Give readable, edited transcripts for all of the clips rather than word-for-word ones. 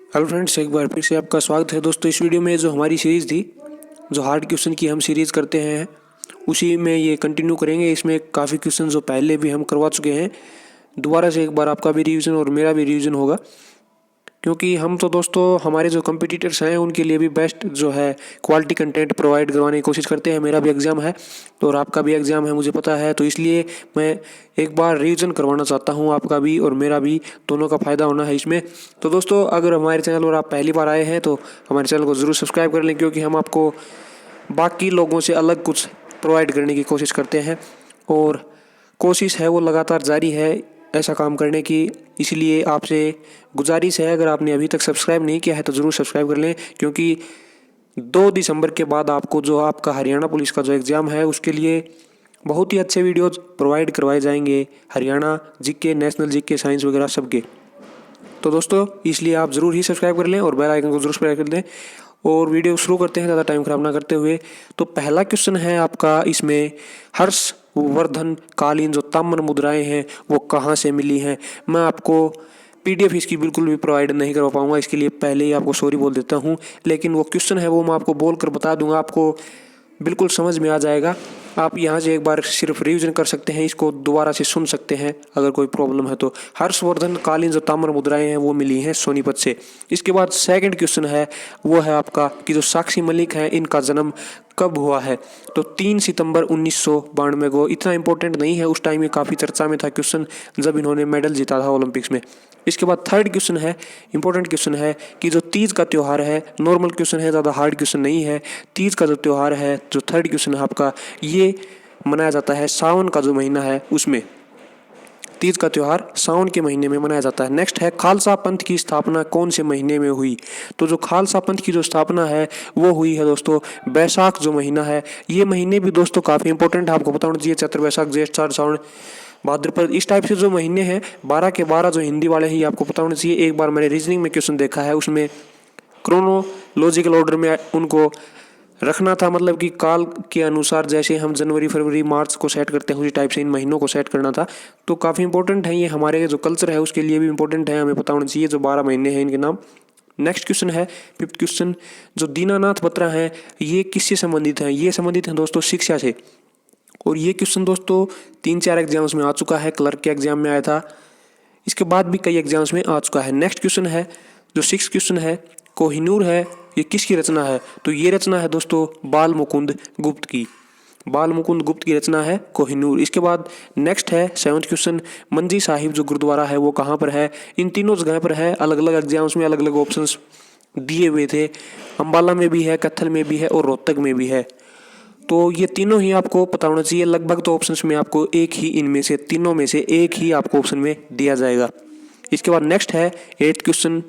Hello friends, एक बार फिर से आपका स्वागत है दोस्तों। इस वीडियो में जो हमारी सीरीज़ थी, जो हार्ड क्वेश्चन की हम सीरीज़ करते हैं, उसी में ये कंटिन्यू करेंगे। इसमें काफ़ी क्वेश्चन जो पहले भी हम करवा चुके हैं, दोबारा से एक बार आपका भी रिवीजन और मेरा भी रिवीजन होगा, क्योंकि हम तो दोस्तों हमारे जो कंपटीटर्स हैं उनके लिए भी बेस्ट जो है क्वालिटी कंटेंट प्रोवाइड करवाने की कोशिश करते हैं। मेरा भी एग्ज़ाम है और आपका भी एग्ज़ाम है, मुझे पता है, तो इसलिए मैं एक बार रिवीजन करवाना चाहता हूं। आपका भी और मेरा भी, दोनों का फ़ायदा होना है इसमें। तो दोस्तों, अगर हमारे चैनल पर आप पहली बार आए हैं तो हमारे चैनल को ज़रूर सब्सक्राइब कर लें, क्योंकि हम आपको बाकी लोगों से अलग कुछ प्रोवाइड करने की कोशिश करते हैं और कोशिश है वो लगातार जारी है ऐसा काम करने की। इसलिए आपसे गुजारिश है, अगर आपने अभी तक सब्सक्राइब नहीं किया है तो ज़रूर सब्सक्राइब कर लें, क्योंकि 2 दिसंबर के बाद आपको जो आपका हरियाणा पुलिस का जो एग्ज़ाम है उसके लिए बहुत ही अच्छे वीडियोज़ प्रोवाइड करवाए जाएंगे, Haryana GK, national GK, science वगैरह सबके। तो दोस्तों, इसलिए आप ज़रूर ही सब्सक्राइब कर लें और बेल आइकन को ज़रूर सब्सक्राइब कर दें। और वीडियो शुरू करते हैं ज़्यादा टाइम ख़राब ना करते हुए। तो पहला क्वेश्चन है आपका, इसमें हर्षवर्धन कालीन जो ताम्र मुद्राएं हैं वो कहाँ से मिली हैं। मैं आपको PDF इसकी बिल्कुल भी प्रोवाइड नहीं करवा पाऊंगा, इसके लिए पहले ही आपको सॉरी बोल देता हूं। लेकिन वो क्वेश्चन है वो मैं आपको बोल कर बता दूंगा, आपको बिल्कुल समझ में आ जाएगा। आप यहाँ से एक बार सिर्फ रिवीजन कर सकते हैं, इसको दोबारा से सुन सकते हैं अगर कोई प्रॉब्लम है तो। हर्षवर्धन कालीन जो ताम्र मुद्राएं हैं वो मिली हैं सोनीपत से। इसके बाद सेकंड क्वेश्चन है वो है आपका कि जो साक्षी मलिक हैं इनका जन्म कब हुआ है। तो 3 सितंबर 1992 को। इतना इंपॉर्टेंट नहीं है, उस टाइम ये काफ़ी चर्चा में था क्वेश्चन जब इन्होंने मेडल जीता था ओलंपिक्स में। इसके बाद थर्ड क्वेश्चन है, इंपॉर्टेंट क्वेश्चन है कि जो तीज का त्यौहार है, नॉर्मल क्वेश्चन है, ज़्यादा हार्ड क्वेश्चन नहीं है। तीज का जो त्यौहार है, जो थर्ड क्वेश्चन है आपका, ये मनाया जाता है सावन का जो महीना है उसमें। तीज का त्यौहार सावन के महीने में मनाया जाता है। नेक्स्ट है, खालसा पंथ की स्थापना कौन से महीने में हुई। तो जो खालसा पंथ की जो स्थापना है वो हुई है दोस्तों बैसाख जो महीना है। ये महीने भी दोस्तों काफ़ी इंपॉर्टेंट है, आपको पता होना चाहिए। चैत्र, बैसाख, ज्येष्ठ, आषाढ़, सावन, भाद्रपद, इस टाइप से जो महीने हैं 12 के 12 जो हिंदी वाले हैं, आपको पता होना चाहिए। एक बार मैंने रीजनिंग में क्वेश्चन देखा है, उसमें क्रोनोलॉजिकल ऑर्डर में उनको रखना था, मतलब कि काल के अनुसार, जैसे हम जनवरी, फरवरी, मार्च को सेट करते हैं उसी टाइप से इन महीनों को सेट करना था। तो काफ़ी इंपॉर्टेंट है ये, हमारे जो कल्चर है उसके लिए भी इंपॉर्टेंट है, हमें पता होना चाहिए जो 12 महीने हैं इनके नाम। नेक्स्ट क्वेश्चन है, फिफ्थ क्वेश्चन, जो दीनानाथ बत्रा हैं ये किससे संबंधित हैं। ये संबंधित हैं दोस्तों शिक्षा से। और ये क्वेश्चन दोस्तों 3-4 एग्जाम्स में आ चुका है, क्लर्क के एग्जाम में आया था, इसके बाद भी कई एग्जाम्स में आ चुका है। नेक्स्ट क्वेश्चन है, जो 6 क्वेश्चन है, कोहिनूर है, ये किसकी रचना है। तो ये रचना है दोस्तों बाल मुकुंद गुप्त की। बाल मुकुंद गुप्त की रचना है कोहिनूर। इसके बाद नेक्स्ट है 7th क्वेश्चन, मंजी साहिब जो गुरुद्वारा है वो कहाँ पर है। इन तीनों जगह पर है, अलग अलग एग्जाम्स में अलग अलग ऑप्शंस दिए हुए थे। अम्बाला में भी है, कैथल में भी है और रोहतक में भी है। तो ये तीनों ही आपको पता होना चाहिए। लगभग तो ऑप्शंस में आपको एक ही, इनमें से तीनों में से एक ही आपको ऑप्शन में दिया जाएगा। इसके बाद नेक्स्ट है 8th क्वेश्चन,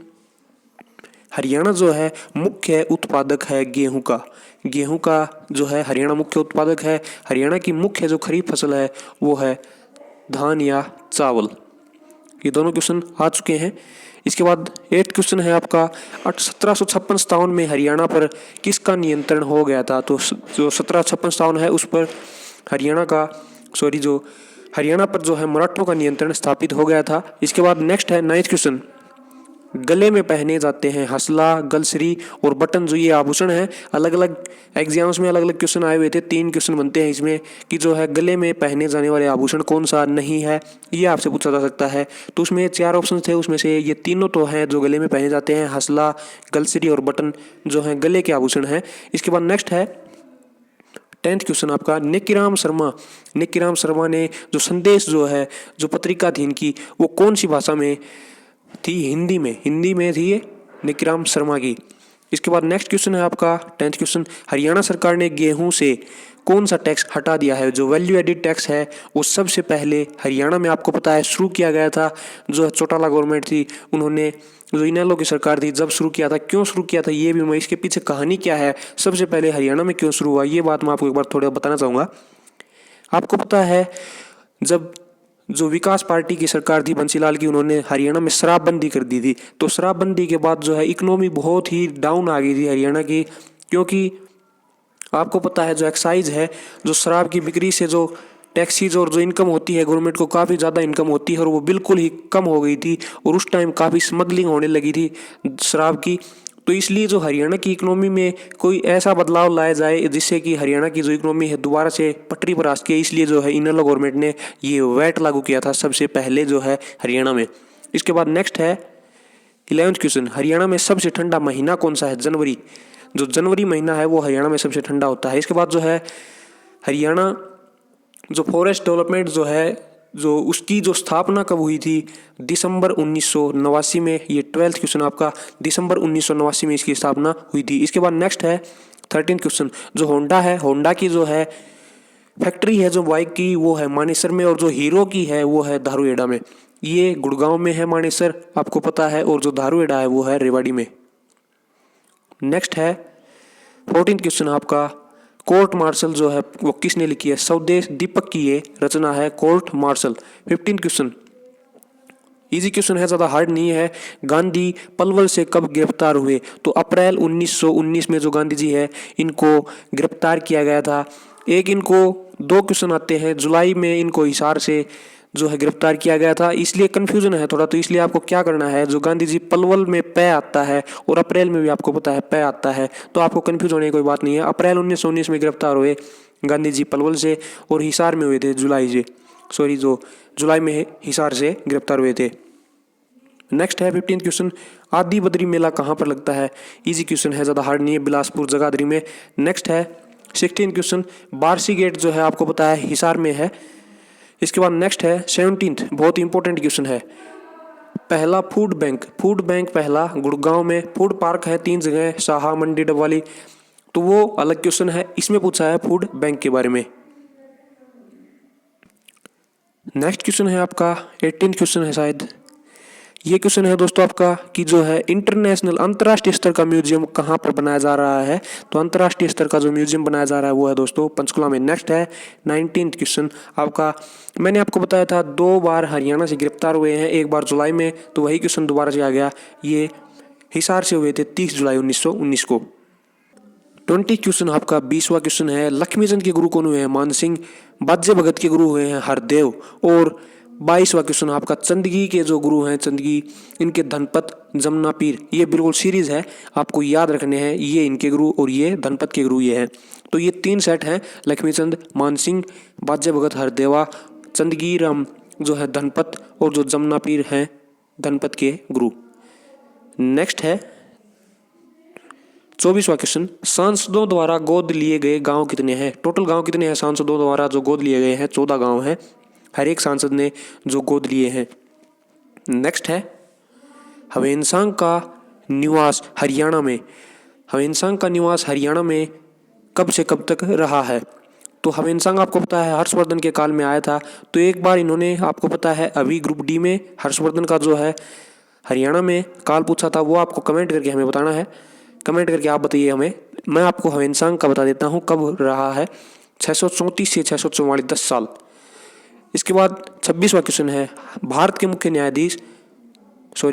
हरियाणा जो है मुख्य उत्पादक है गेहूं का। गेहूं का जो है हरियाणा मुख्य उत्पादक है। हरियाणा की मुख्य जो खरीफ फसल है वो है धान या चावल। ये दोनों क्वेश्चन आ चुके हैं। इसके बाद 8th क्वेश्चन है आपका, 1756-57 में हरियाणा पर किसका नियंत्रण हो गया था। तो जो 1756-57 है उस पर हरियाणा पर जो है मराठों का नियंत्रण स्थापित हो गया था। इसके बाद नेक्स्ट है 9th क्वेश्चन, गले में पहने जाते हैं हसला, गलसरी और बटन, जो ये आभूषण है। अलग अलग एग्जाम्स में अलग अलग क्वेश्चन आए हुए थे, 3 क्वेश्चन बनते हैं इसमें कि जो है गले में पहने जाने वाले आभूषण कौन सा नहीं है, ये आपसे पूछा जा सकता है। तो उसमें 4 ऑप्शन थे, उसमें से ये तीनों तो हैं जो गले में पहने जाते हैं, हसला, गलसरी और बटन जो है गले के आभूषण हैं। इसके बाद नेक्स्ट है 10th क्वेश्चन आपका, निक्कीराम शर्मा ने जो संदेश जो है, जो पत्रिका थी इनकी, वो कौन सी भाषा में थी। हिंदी में थी ये निक्कीराम शर्मा की। इसके बाद नेक्स्ट क्वेश्चन है आपका 10th क्वेश्चन, हरियाणा सरकार ने गेहूं से कौन सा टैक्स हटा दिया है। जो वैल्यू एडिड टैक्स है वो सबसे पहले हरियाणा में आपको पता है शुरू किया गया था। जो चौटाला गवर्नमेंट थी उन्होंने, जो इनेलो की सरकार थी, जब शुरू किया था, क्यों शुरू किया था, ये भी मैं, इसके पीछे कहानी क्या है, सबसे पहले हरियाणा में क्यों शुरू हुआ, ये बात मैं आपको एक बार थोड़ा बताना चाहूँगा। आपको पता है जब जो विकास पार्टी की सरकार थी बंसीलाल की, उन्होंने हरियाणा में शराबबंदी कर दी थी। तो शराबबंदी के बाद जो है इकोनॉमी बहुत ही डाउन आ गई थी हरियाणा की, क्योंकि आपको पता है जो एक्साइज है, जो शराब की बिक्री से जो टैक्सीज और जो इनकम होती है गवर्नमेंट को काफ़ी ज़्यादा इनकम होती है और वो बिल्कुल ही कम हो गई थी और उस टाइम काफ़ी स्मगलिंग होने लगी थी शराब की। तो इसलिए जो हरियाणा की इकोनॉमी में कोई ऐसा बदलाव लाया जाए जिससे कि हरियाणा की जो इकोनॉमी है दोबारा से पटरी पर आ सके, इसलिए जो है इनेलो गवर्नमेंट ने ये वैट लागू किया था सबसे पहले जो है हरियाणा में। इसके बाद नेक्स्ट है 11th क्वेश्चन, हरियाणा में सबसे ठंडा महीना कौन सा है? जनवरी। जो जनवरी महीना है वो हरियाणा में सबसे ठंडा होता है। इसके बाद जो है हरियाणा जो फॉरेस्ट डेवलपमेंट जो है जो उसकी जो स्थापना कब हुई थी? दिसंबर 1989 में। ये 12th क्वेश्चन आपका, दिसंबर 1989 में इसकी स्थापना हुई थी। इसके बाद नेक्स्ट है 13th क्वेश्चन, जो होंडा है, होंडा की जो है फैक्ट्री है जो बाइक की वो है मानेसर में और जो हीरो की है वो है धारूहेड़ा में। ये गुड़गांव में है मानेसर, आपको पता है, और जो धारूहेड़ा है वो है रेवाड़ी में। नेक्स्ट है 14th क्वेश्चन आपका, कोर्ट मार्शल जो है वो किसने लिखी है? स्वदेश दीपक की ये रचना है court martial. 15th question, easy question है, ज़्यादा हार्ड नहीं है। गांधी पलवल से कब गिरफ्तार हुए? तो अप्रैल 1919 में जो गांधी जी है इनको गिरफ्तार किया गया था। एक इनको 2 क्वेश्चन आते हैं, जुलाई में इनको हिसार से जो है गिरफ्तार किया गया था, इसलिए कन्फ्यूजन है थोड़ा। तो इसलिए आपको क्या करना है, जो गांधी जी पलवल में पै आता है और अप्रैल में भी आपको पता है पै आता है, तो आपको कन्फ्यूज होने की कोई बात नहीं है। अप्रैल 1919 में गिरफ्तार हुए गांधी जी पलवल से और हिसार में हुए थे जुलाई में हिसार से गिरफ्तार हुए थे। नेक्स्ट है 15th क्वेश्चन, आदि बद्री मेला कहाँ पर लगता है? इजी क्वेश्चन है, ज़्यादा हार्ड नहीं है, बिलासपुर जगाधरी में। नेक्स्ट है 16th क्वेश्चन, बारसी गेट जो है आपको पता है हिसार में है। इसके बाद नेक्स्ट है 17th, बहुत इंपॉर्टेंट क्वेश्चन है, पहला फूड बैंक पहला गुड़गांव में। फूड पार्क है 3 जगह, साहा, मंडी, डबवाली, तो वो अलग क्वेश्चन है। इसमें पूछा है फूड बैंक के बारे में। नेक्स्ट क्वेश्चन है आपका 18th क्वेश्चन है शायद, ये क्वेश्चन है दोस्तों आपका कि जो है इंटरनेशनल अंतर्राष्ट्रीय स्तर का म्यूजियम कहाँ पर बनाया जा रहा है? तो अंतर्राष्ट्रीय स्तर का जो म्यूजियम बनाया जा रहा है वो है दोस्तों पंचकुला में। नेक्स्ट है 19th क्वेश्चन आपका, मैंने आपको बताया था 2 बार हरियाणा से गिरफ्तार हुए हैं, एक बार जुलाई में, तो वही क्वेश्चन दोबारा से आ गया। ये हिसार से हुए थे 30 जुलाई 1919 को। 20 क्वेश्चन आपका 20वां क्वेश्चन है, लक्ष्मीचंद के गुरु कौन हुए हैं? मान सिंह। बाजे भगत के गुरु हुए हैं हरदेव। और 22वां क्वेश्चन आपका, चंदगी के जो गुरु हैं चंदगी, इनके धनपत जमुना पीर। ये बिल्कुल सीरीज है, आपको याद रखने हैं, ये इनके गुरु और ये धनपत के गुरु ये हैं। तो ये 3 सेट हैं, लक्ष्मीचंद, मानसिंह, बाजे भगत, हरदेवा, चंदगी राम जो है धनपत, और जो जमुना पीर हैं धनपत के गुरु। नेक्स्ट है 24वां क्वेश्चन, सांसदों द्वारा गोद लिए गए गांव कितने हैं? टोटल गांव कितने हैं सांसदों द्वारा जो गोद लिए गए हैं? 14 गांव हैं, हर एक सांसद ने जो गोद लिए हैं। नेक्स्ट है हवेनसांग का निवास हरियाणा में, हवेनसांग का निवास हरियाणा में कब से कब तक रहा है? तो हवेनसांग आपको पता है हर्षवर्धन के काल में आया था। तो एक बार इन्होंने, आपको पता है अभी ग्रुप डी में हर्षवर्धन का जो है हरियाणा में काल पूछा था, वो आपको कमेंट करके हमें बताना है। कमेंट करके आप बताइए हमें। मैं आपको हवेनसांग का बता देता हूँ कब रहा है, 634 से 644, 10 साल। इसके बाद 26वां क्वेश्चन है, भारत के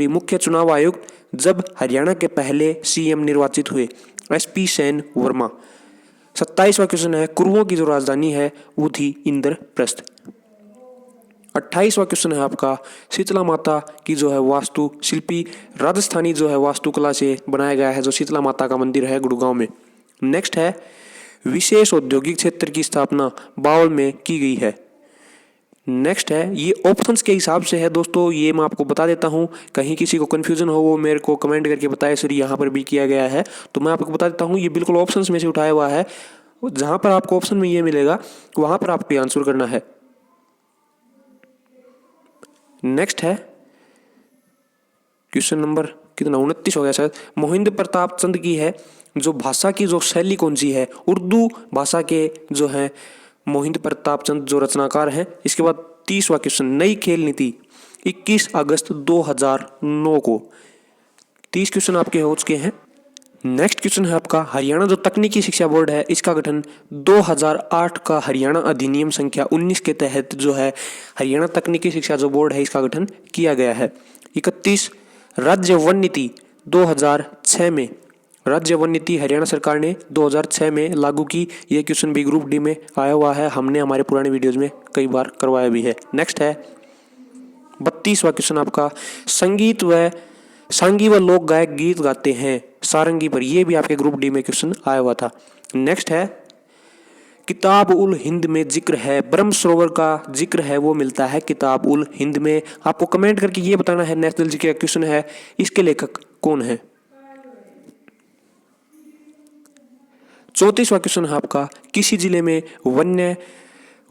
मुख्य चुनाव आयुक्त जब हरियाणा के पहले सीएम निर्वाचित हुए? एसपी सेन वर्मा। 27वां क्वेश्चन है, कुरुओं की जो राजधानी है वो थी इंद्रप्रस्थ। 28वां क्वेश्चन है आपका, शीतला माता की जो है वास्तु शिल्पी राजस्थानी जो है वास्तुकला से बनाया गया है जो शीतला माता का मंदिर है गुड़गांव में। नेक्स्ट है, विशेष औद्योगिक क्षेत्र की स्थापना बावल में की गई है। नेक्स्ट है, ये ऑप्शंस के हिसाब से है दोस्तों, ये मैं आपको बता देता हूँ, कहीं किसी को कन्फ्यूजन हो वो मेरे को कमेंट करके बताए सर यहाँ पर भी किया गया है, तो मैं आपको बता देता हूँ ये बिल्कुल ऑप्शंस में से उठाया हुआ है। जहाँ पर आपको ऑप्शन में ये मिलेगा वहाँ पर आपको आंसर करना है। नेक्स्ट है क्वेश्चन नंबर कितना 29 हो गया शायद, मोहिंद्र प्रताप चंद की है जो भाषा की जो शैली कौन सी है? उर्दू भाषा के जो है मोहिंद्र प्रताप चंद जो रचनाकार हैं। इसके बाद 30वां क्वेश्चन, नई खेल नीति 21 अगस्त 2009 को। 30 क्वेश्चन आपके हो चुके हैं। नेक्स्ट क्वेश्चन है आपका, हरियाणा जो तकनीकी शिक्षा बोर्ड है इसका गठन 2008 का हरियाणा अधिनियम संख्या 19 के तहत जो है हरियाणा तकनीकी शिक्षा जो बोर्ड है इसका गठन किया गया है। 31 राज्य वन नीति 2006 में राज्य वन नीति हरियाणा सरकार ने 2006 में लागू की। ये क्वेश्चन भी ग्रुप डी में आया हुआ है, हमने हमारे पुराने वीडियोज में कई बार करवाया भी है। नेक्स्ट है 32वां क्वेश्चन आपका, सांगी व लोक गायक गीत गाते हैं सारंगी पर। ये भी आपके ग्रुप डी में क्वेश्चन आया हुआ था। नेक्स्ट है किताब उल हिंद में जिक्र है, ब्रह्म सरोवर का जिक्र है वो मिलता है किताब उल हिंद में। आपको कमेंट करके ये बताना है, नेशनल जीके का क्वेश्चन है, इसके लेखक कौन है। 34वां क्वेश्चन है आपका, किसी जिले में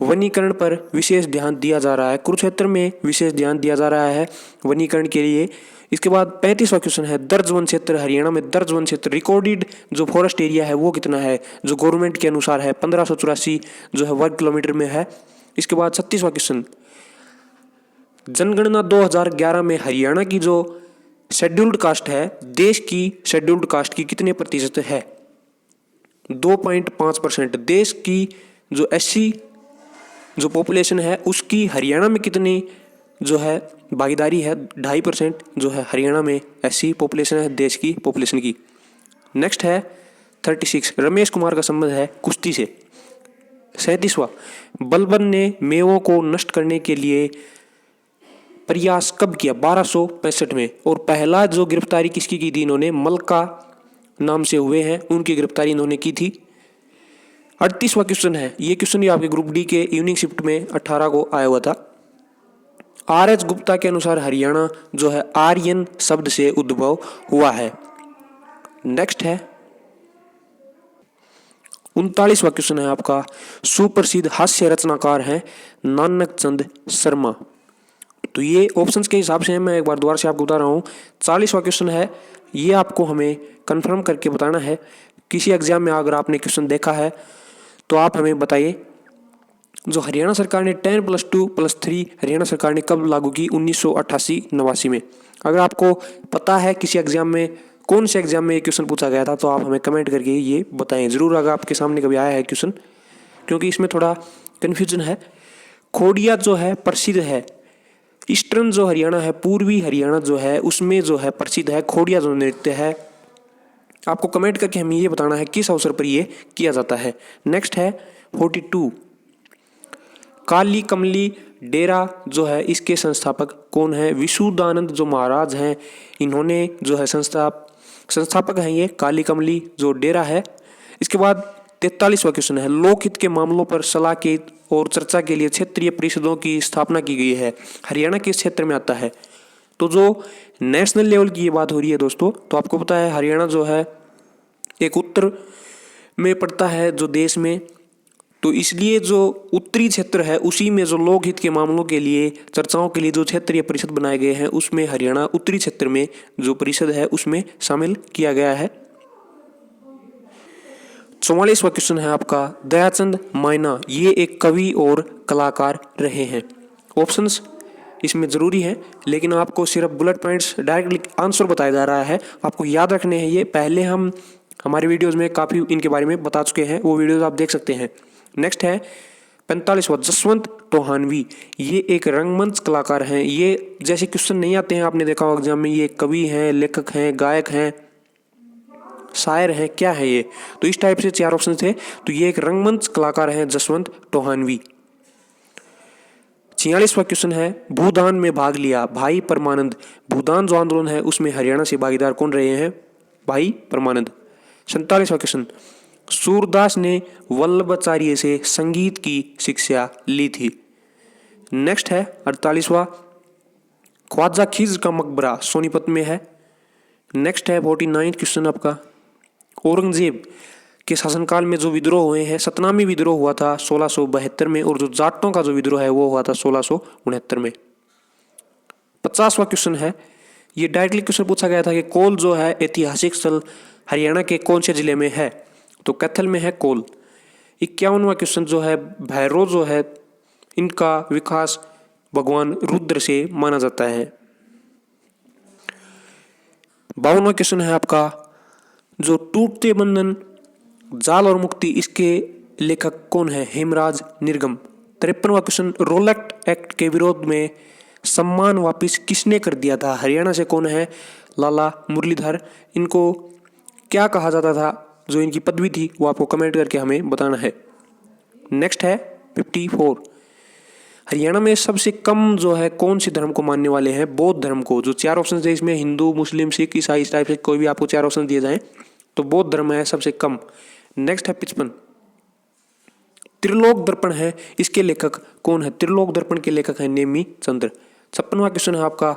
वनीकरण पर विशेष ध्यान दिया जा रहा है। कुरुक्षेत्र में विशेष ध्यान दिया जा रहा है वनीकरण के लिए। इसके बाद 35वां क्वेश्चन है, दर्ज वन क्षेत्र, हरियाणा में दर्ज वन क्षेत्र रिकॉर्डेड जो फॉरेस्ट एरिया है वो कितना है, जो गवर्नमेंट के अनुसार है 1584 जो है वर्ग किलोमीटर में है। इसके बाद 36वां क्वेश्चन, जनगणना 2011 में हरियाणा की जो शेड्यूल्ड कास्ट है, देश की शेड्यूल्ड कास्ट की कितने प्रतिशत है, 2.5%। देश की जो एससी जो पॉपुलेशन है उसकी हरियाणा में कितनी जो है भागीदारी है, 2.5% जो है हरियाणा में एससी पॉपुलेशन है देश की पॉपुलेशन की। नेक्स्ट है 36, रमेश कुमार का संबंध है कुश्ती से। 37वां, बलबन ने मेवों को नष्ट करने के लिए प्रयास कब किया, 1265 में। और पहला जो गिरफ्तारी किसकी की थी इन्होंने, मलका नाम से हुए हैं, उनकी गिरफ्तारी इन्होंने की थी। 38वां क्वेश्चन है, ये क्वेश्चन भी आपके ग्रुप डी के इवनिंग शिफ्ट में 18 को आया हुआ था। आर.एच. गुप्ता के अनुसार हरियाणा जो है आर्यन शब्द से उद्भव हुआ है। नेक्स्ट है 39वां क्वेश्चन है आपका, सुप्रसिद्ध हास्य रचनाकार हैं नानक चंद शर्मा। तो ये ऑप्शंस के हिसाब से मैं एक बार दोबारा से आपको बता रहा हूँ। 40वां क्वेश्चन है, ये आपको हमें कंफर्म करके बताना है। किसी एग्जाम में अगर आपने क्वेश्चन देखा है तो आप हमें बताइए, जो हरियाणा सरकार ने 10+2+3 हरियाणा सरकार ने कब लागू की, 1988-89 में। अगर आपको पता है किसी एग्जाम में कौन से एग्जाम में ये क्वेश्चन पूछा गया था तो आप हमें कमेंट करके ये बताएं ज़रूर, अगर आपके सामने कभी आया है क्वेश्चन, क्योंकि इसमें थोड़ा कन्फ्यूजन है। खोड़िया जो है प्रसिद्ध है, ईस्टर्न जो हरियाणा है, पूर्वी हरियाणा जो है उसमें जो है प्रसिद्ध है खोड़िया जो नृत्य है। आपको कमेंट करके हमें ये बताना है किस अवसर पर ये किया जाता है। नेक्स्ट है 42, काली कमली डेरा जो है इसके संस्थापक कौन है, विशुद्धानंद जो महाराज हैं इन्होंने जो है संस्थापक हैं ये काली कमली जो डेरा है। इसके बाद 43वां क्वेश्चन है, लोकहित के मामलों पर सलाह के और चर्चा के लिए क्षेत्रीय परिषदों की स्थापना की गई है, हरियाणा किस क्षेत्र में आता है। तो जो नेशनल लेवल की ये बात हो रही है दोस्तों, तो आपको पता है हरियाणा जो है एक उत्तर में पड़ता है जो देश में, तो इसलिए जो उत्तरी क्षेत्र है उसी में जो लोकहित के मामलों के लिए चर्चाओं के लिए जो क्षेत्रीय परिषद बनाए गए हैं उसमें हरियाणा उत्तरी क्षेत्र में जो परिषद है उसमें शामिल किया गया है। 44वां क्वेश्चन है आपका, दयाचंद मायना ये एक कवि और कलाकार रहे हैं। ऑप्शंस इसमें ज़रूरी है लेकिन आपको सिर्फ बुलेट पॉइंट्स डायरेक्टली आंसर बताया जा रहा है, आपको याद रखने हैं। ये पहले हम हमारे वीडियोज़ में काफ़ी इनके बारे में बता चुके हैं, वो वीडियोज़ आप देख सकते हैं। नेक्स्ट है 45वां, जसवंत टोहानवी ये एक रंगमंच कलाकार हैं। ये जैसे क्वेश्चन नहीं आते हैं आपने देखा होगा एग्जाम में, ये कवि हैं, लेखक हैं, गायक हैं, शायर हैं, क्या है ये, तो इस टाइप से 4 ऑप्शन थे। तो ये एक रंगमंच कलाकार हैं जसवंत टोहानवी। 46वां क्वेश्चन है, भूदान में भाग लिया भाई परमानंद। भूदान जो आंदोलन है उसमें हरियाणा से भागीदार कौन रहे हैं, भाई परमानंद। 47वां क्वेश्चन, सूरदास ने वल्लभाचार्य से संगीत की शिक्षा ली थी। नेक्स्ट है 48वां, ख्वाजा खिज्र का मकबरा सोनीपत में है। नेक्स्ट है 49 क्वेश्चन आपका, औरंगजेब के शासनकाल में जो विद्रोह हुए हैं, सतनामी विद्रोह हुआ था 1672 में, और जो जाटों का जो विद्रोह है वो हुआ था 1669 में। 50वां क्वेश्चन है, ये डायरेक्टली क्वेश्चन पूछा गया था कि कोल जो है ऐतिहासिक स्थल हरियाणा के कौन से जिले में है, तो कैथल में है कोल। 51वां क्वेश्चन जो है, भैरव जो है इनका विकास भगवान रुद्र से माना जाता है। 52वां क्वेश्चन है आपका, जो टूटते बंधन जाल और मुक्ति इसके लेखक कौन है, हेमराज निरगम। 53वां क्वेश्चन, रोलैक्ट एक्ट के विरोध में सम्मान वापिस किसने कर दिया था, हरियाणा से कौन है, लाला मुरलीधर। इनको क्या कहा जाता था, जो इनकी पदवी थी, वो आपको कमेंट करके हमें बताना है। नेक्स्ट है 54, हरियाणा में सबसे कम जो है कौन से धर्म को मानने वाले हैं, बौद्ध धर्म को। जो 4 ऑप्शन है इसमें हिंदू, मुस्लिम, सिख, ईसाई, इस टाइप से कोई भी आपको 4 ऑप्शन दिए जाएं तो बौद्ध धर्म है सबसे कम। नेक्स्ट है 55, त्रिलोक दर्पण है, इसके लेखक कौन है। त्रिलोक दर्पण के लेखक है नेमी चंद्र। 56वां क्वेश्चन है आपका,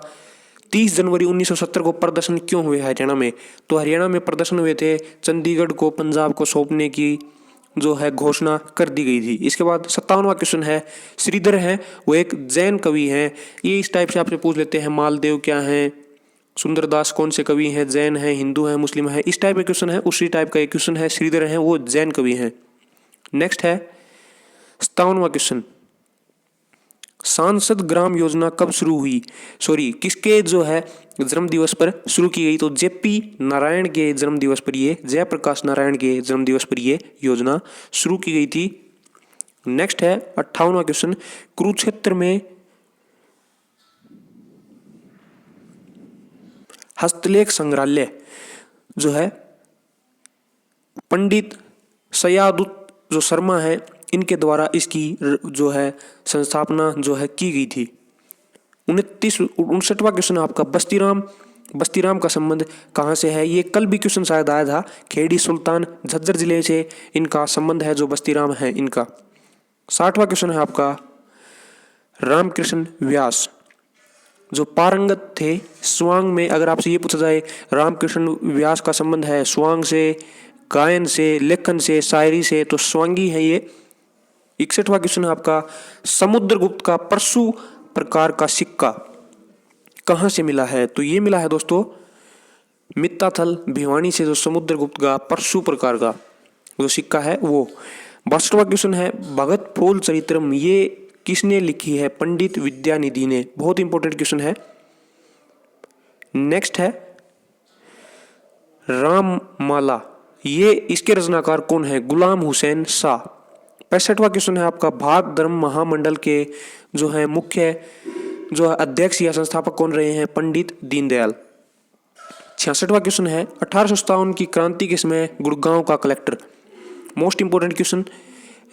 30 जनवरी 1970 को प्रदर्शन क्यों हुए हरियाणा में। तो हरियाणा में प्रदर्शन हुए थे, चंडीगढ़ को पंजाब को सौंपने की जो है घोषणा कर दी गई थी। इसके बाद 57वां क्वेश्चन है, श्रीधर है वो एक जैन कवि हैं। ये इस टाइप से आपसे पूछ लेते हैं, मालदेव क्या हैं, सुंदरदास कौन से कवि हैं, जैन हैं, हिंदू हैं, मुस्लिम हैं, इस टाइप का क्वेश्चन है। उसी टाइप का एक क्वेश्चन है, श्रीधर हैं वो जैन कवि हैं। नेक्स्ट है 57वां क्वेश्चन, सांसद ग्राम योजना कब शुरू हुई, किसके जो है जन्म दिवस पर शुरू की गई। तो जेपी नारायण के जन्म दिवस पर ये, जयप्रकाश नारायण के जन्म दिवस पर ये योजना शुरू की गई थी। नेक्स्ट है 58वां क्वेश्चन, कुरुक्षेत्र में हस्तलेख संग्रहालय जो है पंडित सयादुत जो शर्मा है इनके द्वारा इसकी जो है संस्थापना जो है की गई थी। 59वां क्वेश्चन आपका, बस्तीराम का संबंध कहाँ से है। ये कल भी क्वेश्चन शायद आया था, खेड़ी सुल्तान झज्जर जिले से इनका संबंध है, जो बस्तीराम है इनका। 60वां क्वेश्चन है आपका, रामकृष्ण व्यास जो पारंगत थे स्वांग में। अगर आपसे ये पूछा जाए रामकृष्ण व्यास का संबंध है स्वांग से, गायन से, लेखन से, शायरी से, तो स्वांगी है ये। 61वां क्वेश्चन है आपका, समुद्रगुप्त का परशु प्रकार का सिक्का कहाँ से मिला है। तो ये मिला है दोस्तों मित्ताथल भिवानी से, जो समुद्रगुप्त का परशु प्रकार का जो सिक्का है वो। 62वां क्वेश्चन है, भगत फूल चरित्रम ये किसने लिखी है, पंडित विद्यानिधि ने। बहुत इंपॉर्टेंट क्वेश्चन है। नेक्स्ट है राममाला, ये इसके रचनाकार कौन है, गुलाम हुसैन शाह। 65वां क्वेश्चन है आपका, भारत धर्म महामंडल के जो है मुख्य जो है अध्यक्ष या संस्थापक कौन रहे हैं, पंडित दीनदयाल। 66वां क्वेश्चन है, 1857 की क्रांति के समय गुड़गांव का collector. Most important question,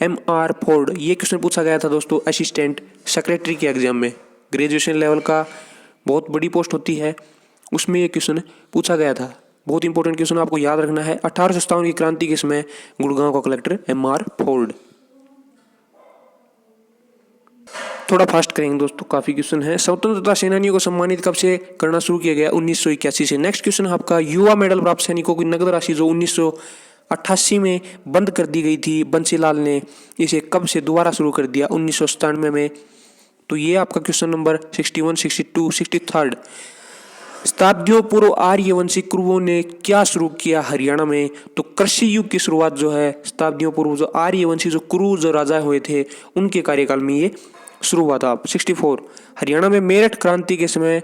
MR Ford, ये क्वेश्चन पूछा गया था दोस्तों असिस्टेंट सेक्रेटरी के एग्जाम में, ग्रेजुएशन लेवल का बहुत बड़ी पोस्ट होती है, उसमें ये क्वेश्चन पूछा गया था। बहुत इंपॉर्टेंट क्वेश्चन आपको याद रखना है। 1857 की क्रांति के समय गुड़गांव का कलेक्टर MR फोर्ड। थोड़ा फास्ट करेंगे दोस्तों, काफी क्वेश्चन है। स्वतंत्रता सेनानियों को सम्मानित कब से करना शुरू किया गया, 1981 से। नेक्स्ट क्वेश्चन है आपका, युवा मेडल प्राप्त सैनिकों की नगद राशि जो 1988 में बंद कर दी गई थी, बंसीलाल ने इसे कब से दोबारा शुरू कर दिया, 1997 में। तो ये आपका क्वेश्चन नंबर 61, 62, 63। शताब्दियों पूर्व आर्यवंशी कुरुओं ने क्या शुरू किया हरियाणा में। तो कृषि युग की शुरुआत जो है शताब्दियों पूर्व जो आर्यवंशी जो कुरु जो राजा हुए थे उनके कार्यकाल में ये शुरू हुआ था। 64, हरियाणा में मेरठ क्रांति के समय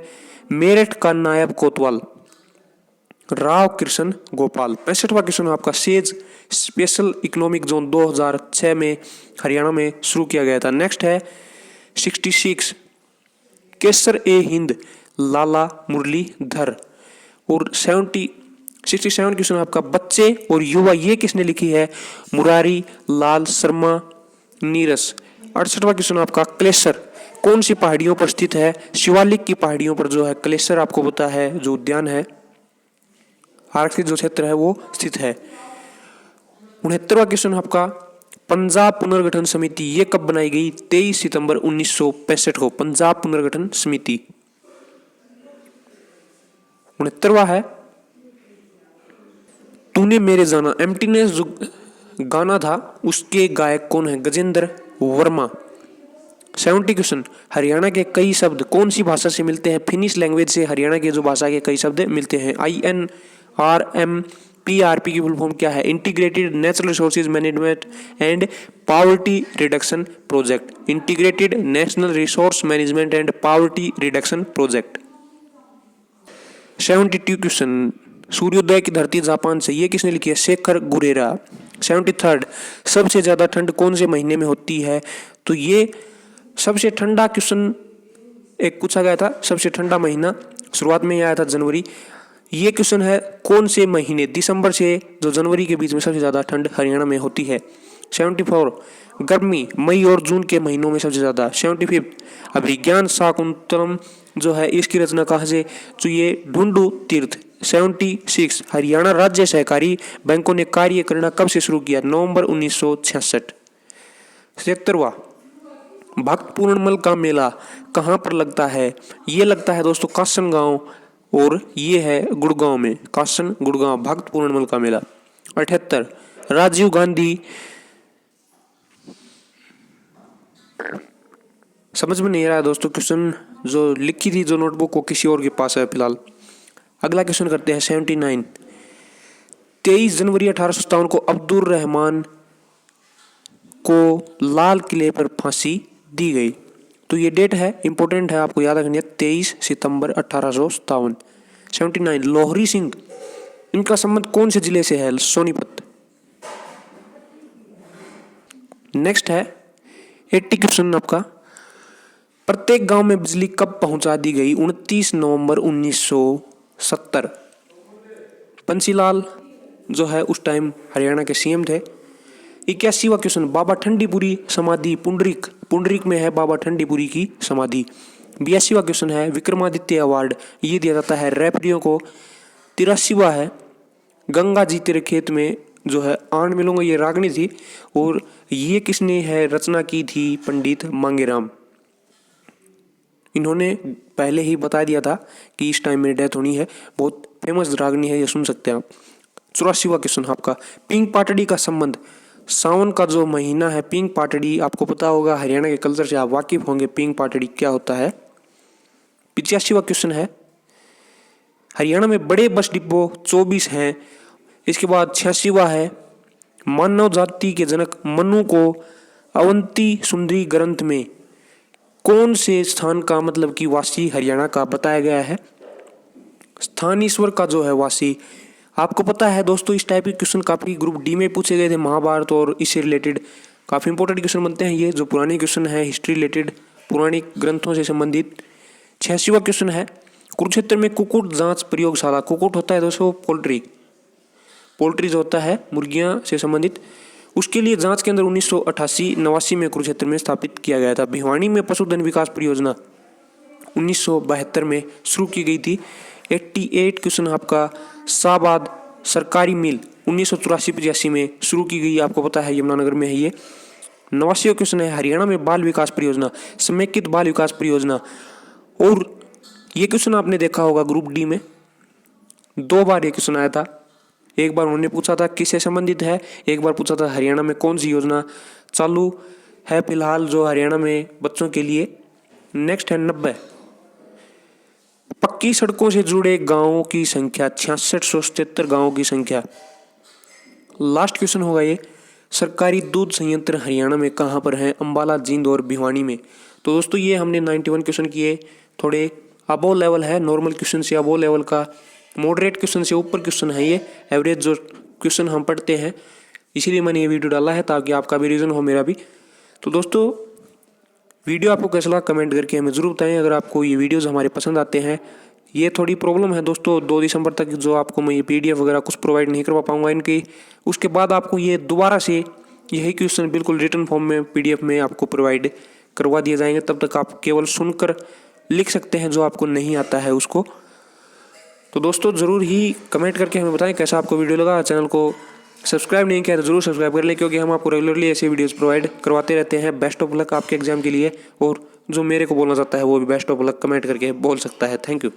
मेरठ का नायब कोतवाल राव कृष्ण गोपाल। 65वां क्वेश्चन आपका, सेज स्पेशल इकोनॉमिक जोन 2006 में हरियाणा में शुरू किया गया था। नेक्स्ट है 66, केसर ए हिंद लाला मुरलीधर। और 67 क्वेश्चन आपका, बच्चे और युवा ये किसने लिखी है, मुरारी लाल शर्मा नीरस। 68वां क्वेश्चन आपका, क्लेसर कौन सी पहाड़ियों पर स्थित है, शिवालिक की पहाड़ियों पर जो है क्लेसर आपको पता है जो उद्यान है, आरक्षित जो क्षेत्र है वो स्थित है। 69वां क्वेश्चन आपका, पंजाब पुनर्गठन समिति ये कब बनाई गई, 23 सितंबर 1965 को पंजाब पुनर्गठन समिति। 69वां है, तूने मेरे जाना एम्प्टीनेस जो गाना था उसके गायक कौन है, गजेंद्र वर्मा। 70 क्वेश्चन, हरियाणा के कई शब्द कौन सी भाषा से मिलते हैं, फिनिश लैंग्वेज से हरियाणा के जो भाषा के कई शब्द मिलते हैं। INRMPRP की फुल फॉर्म क्या है, integrated natural resources management and poverty reduction project, integrated national resource management and poverty reduction project. 72 question, सूर्योदय की धरती जापान से ये किसने लिखी है, शेखर गुरेरा। 73, सबसे ज्यादा ठंड कौन से महीने में होती है। तो ये सबसे ठंडा क्वेश्चन एक पूछा गया था, सबसे ठंडा महीना शुरुआत में ही आया था जनवरी, ये क्वेश्चन है कौन से महीने दिसंबर से जो जनवरी के बीच में सबसे ज़्यादा ठंड हरियाणा में होती है। 74 गर्मी मई और जून के महीनों में सबसे ज़्यादा। 75 अभिज्ञान शाकुंतलम जो है इसकी रचना कहाँ से, तो ये ढूंढू तीर्थ। 76 हरियाणा राज्य सहकारी बैंकों ने कार्य करना कब से शुरू किया, नवंबर 1966। 76वां भक्त पूर्णमल का मेला कहाँ पर लगता है, ये लगता है दोस्तों कासन गांव और ये है गुड़गांव में, कासन गुड़गांव भक्त पूर्णमल का मेला। 78 राजीव गांधी, समझ में नहीं आ रहा है दोस्तों क्वेश्चन, जो लिखी थी जो नोटबुक वो किसी और के पास है फिलहाल। अगला क्वेश्चन करते हैं 79 23 जनवरी 1857 को अब्दुल रहमान को लाल किले पर फांसी दी गई। तो ये डेट है इंपॉर्टेंट है, आपको याद रखनी है 23 सितंबर 1857। 79 लोहरी सिंह, इनका संबंध कौन से जिले से है, सोनीपत। नेक्स्ट है 80 क्वेश्चन आपका, प्रत्येक गांव में बिजली कब पहुंचा दी गई, 29 नवंबर 1970। पंसीलाल जो है उस टाइम हरियाणा के सीएम थे। 81वां क्वेश्चन बाबा ठंडीपुरी समाधि पुंडरीक में है बाबा ठंडीपुरी की समाधि। 82वां क्वेश्चन है विक्रमादित्य अवार्ड, ये दिया जाता है रेफरियों को। 83वां है गंगा जी तेरे खेत में, जो है आन मिलूंगा, ये रागनी थी और ये किसने है रचना की थी, पंडित मांगेराम। इन्होंने पहले ही बता दिया था कि इस टाइम में डेथ होनी है, बहुत फेमस रागनी है, ये सुन सकते हैं आप। 84वां क्वेश्चन आपका पिंक पाटड़ी का संबंध, सावन का जो महीना है पिंक पाटड़ी, आपको पता होगा हरियाणा के कल्चर से आप वाकिफ होंगे पिंक पाटड़ी क्या होता है। 85वां क्वेश्चन है हरियाणा में बड़े बस डिपो 24 हैं। इसके बाद 86वां है मानव जाति के जनक मनु को अवंती सुंदरी ग्रंथ में कौन से स्थान का मतलब कि वासी हरियाणा का बताया गया है, स्थानीश्वर का जो है वासी। आपको पता है दोस्तों इस टाइप के क्वेश्चन काफ़ी ग्रुप डी में पूछे गए थे, महाभारत और इससे रिलेटेड काफ़ी इंपॉर्टेंट क्वेश्चन बनते हैं ये, जो पुराने क्वेश्चन है हिस्ट्री रिलेटेड पुराने ग्रंथों से संबंधित। 86वां क्वेश्चन है कुरुक्षेत्र में कुक्कुट जांच प्रयोगशाला, कुक्कुट होता है दोस्तों पोल्ट्री जो होता है मुर्गियां से संबंधित, उसके लिए जांच केंद्र 1988-89 में कुरुक्षेत्र में स्थापित किया गया था। भिवानी में पशुधन विकास परियोजना 1972 में शुरू की गई थी। 88 क्वेश्चन आपका शाहबाद सरकारी मिल 1984-85 में शुरू की गई, आपको पता है यमुनानगर में है ये। 89वां क्वेश्चन है हरियाणा में बाल विकास परियोजना, समेकित बाल विकास परियोजना, और ये क्वेश्चन आपने देखा होगा ग्रुप डी में 2 बार ये क्वेश्चन आया था। एक बार उन्होंने पूछा था किससे संबंधित है, एक बार पूछा था हरियाणा में कौन सी योजना चालू है फिलहाल जो हरियाणा में बच्चों के लिए। नेक्स्ट है 90 पक्की सड़कों से जुड़े गांवों की संख्या 6677 गांवों की संख्या। लास्ट क्वेश्चन होगा ये सरकारी दूध संयंत्र हरियाणा में कहाँ पर है, अंबाला, जींद और भिवानी में। तो दोस्तों ये हमने 91 क्वेश्चन किए, थोड़े अबोव लेवल है, नॉर्मल क्वेश्चन से अबोव लेवल का, मॉडरेट क्वेश्चन से ऊपर क्वेश्चन है ये, एवरेज जो क्वेश्चन हम पढ़ते हैं, इसीलिए मैंने ये वीडियो डाला है ताकि आपका भी रीजन हो मेरा भी। तो दोस्तों वीडियो आपको कैसा लगा कमेंट करके हमें ज़रूर बताएं। अगर आपको ये वीडियोज़ हमारे पसंद आते हैं, ये थोड़ी प्रॉब्लम है दोस्तों 2 दिसंबर तक जो आपको मैं ये PDF वगैरह कुछ प्रोवाइड नहीं करवा पाऊँगा इनकी, उसके बाद आपको ये दोबारा से यही क्वेश्चन बिल्कुल रिटन फॉर्म में PDF में आपको प्रोवाइड करवा दिए जाएंगे। तब तक आप केवल सुनकर लिख सकते हैं जो आपको नहीं आता है उसको। तो दोस्तों ज़रूर ही कमेंट करके हमें बताएं कैसा आपको वीडियो लगा। चैनल को सब्सक्राइब नहीं किया तो ज़रूर सब्सक्राइब कर लें, क्योंकि हम आपको रेगुलरली ऐसे वीडियोस प्रोवाइड करवाते रहते हैं। बेस्ट ऑफ लक आपके एग्जाम के लिए, और जो मेरे को बोलना चाहता है वो भी बेस्ट ऑफ लक कमेंट करके बोल सकता है। Thank you.